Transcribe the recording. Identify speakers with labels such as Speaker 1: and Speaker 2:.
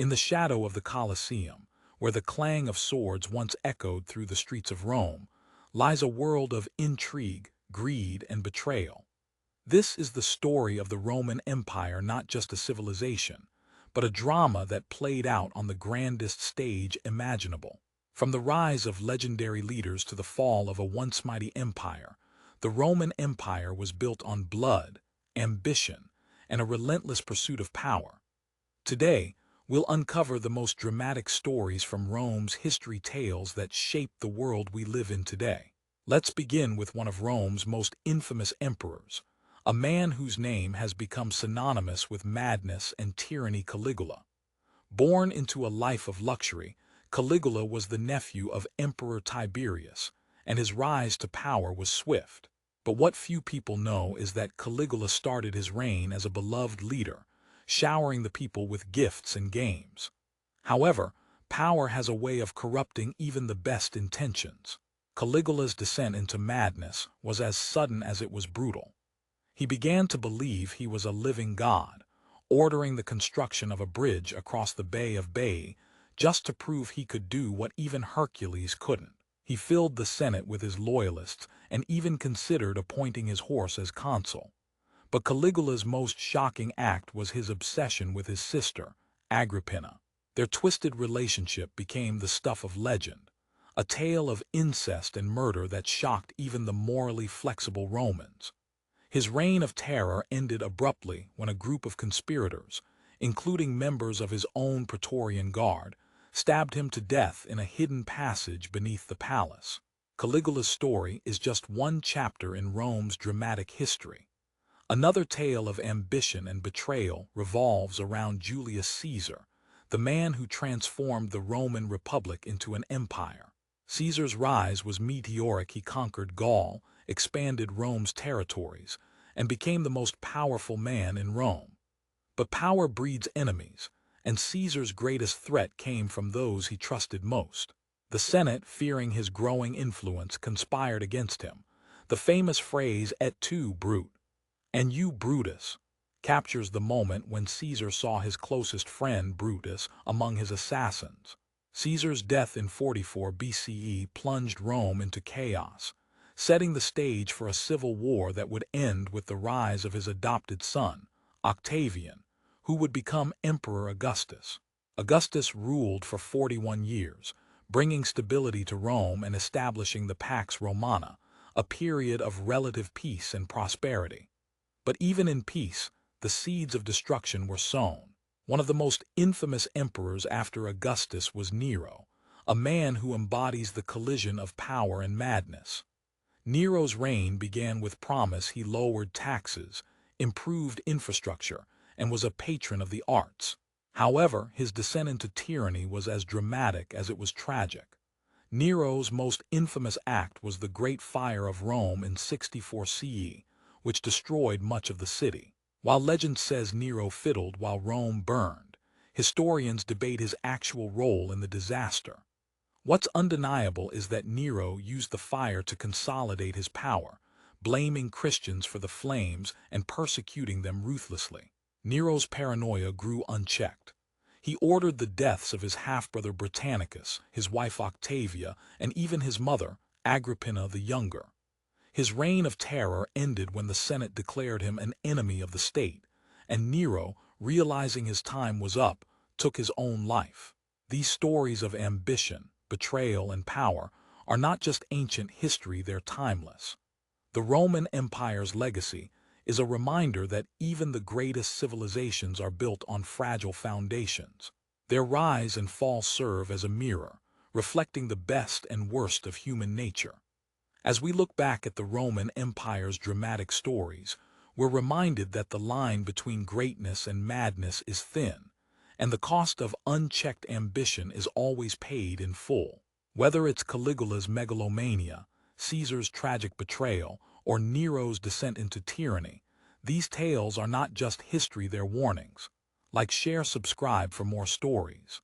Speaker 1: In the shadow of the Colosseum, where the clang of swords once echoed through the streets of Rome, lies a world of intrigue, greed, and betrayal. This is the story of the Roman Empire, not just a civilization, but a drama that played out on the grandest stage imaginable. From the rise of legendary leaders to the fall of a once mighty empire, the Roman Empire was built on blood, ambition, and a relentless pursuit of power. Today, we'll uncover the most dramatic stories from Rome's history, tales that shaped the world we live in today. Let's begin with one of Rome's most infamous emperors, a man whose name has become synonymous with madness and tyranny: Caligula. Born into a life of luxury, Caligula was the nephew of Emperor Tiberius, and his rise to power was swift. But what few people know is that Caligula started his reign as a beloved leader, showering the people with gifts and games. However, power has a way of corrupting even the best intentions. Caligula's descent into madness was as sudden as it was brutal. He began to believe he was a living god, ordering the construction of a bridge across the Bay of Baiae just to prove he could do what even Hercules couldn't. He filled the Senate with his loyalists and even considered appointing his horse as consul. But Caligula's most shocking act was his obsession with his sister, Agrippina. Their twisted relationship became the stuff of legend, a tale of incest and murder that shocked even the morally flexible Romans. His reign of terror ended abruptly when a group of conspirators, including members of his own Praetorian Guard, stabbed him to death in a hidden passage beneath the palace. Caligula's story is just one chapter in Rome's dramatic history. Another tale of ambition and betrayal revolves around Julius Caesar, the man who transformed the Roman Republic into an empire. Caesar's rise was meteoric. He conquered Gaul, expanded Rome's territories, and became the most powerful man in Rome. But power breeds enemies, and Caesar's greatest threat came from those he trusted most. The Senate, fearing his growing influence, conspired against him. The famous phrase, "Et tu, Brute," and "you, Brutus," captures the moment when Caesar saw his closest friend, Brutus, among his assassins. Caesar's death in 44 BCE plunged Rome into chaos, setting the stage for a civil war that would end with the rise of his adopted son, Octavian, who would become Emperor Augustus. Augustus ruled for 41 years, bringing stability to Rome and establishing the Pax Romana, a period of relative peace and prosperity. But even in peace, the seeds of destruction were sown. One of the most infamous emperors after Augustus was Nero, a man who embodies the collision of power and madness. Nero's reign began with promise. He lowered taxes, improved infrastructure, and was a patron of the arts. However, his descent into tyranny was as dramatic as it was tragic. Nero's most infamous act was the Great Fire of Rome in 64 CE, which destroyed much of the city. While legend says Nero fiddled while Rome burned, historians debate his actual role in the disaster. What's undeniable is that Nero used the fire to consolidate his power, blaming Christians for the flames and persecuting them ruthlessly. Nero's paranoia grew unchecked. He ordered the deaths of his half-brother Britannicus, his wife Octavia, and even his mother, Agrippina the Younger. His reign of terror ended when the Senate declared him an enemy of the state, and Nero, realizing his time was up, took his own life. These stories of ambition, betrayal, and power are not just ancient history, they're timeless. The Roman Empire's legacy is a reminder that even the greatest civilizations are built on fragile foundations. Their rise and fall serve as a mirror, reflecting the best and worst of human nature. As we look back at the Roman Empire's dramatic stories, we're reminded that the line between greatness and madness is thin, and the cost of unchecked ambition is always paid in full. Whether it's Caligula's megalomania, Caesar's tragic betrayal, or Nero's descent into tyranny, these tales are not just history, they're warnings. Like, share, subscribe for more stories.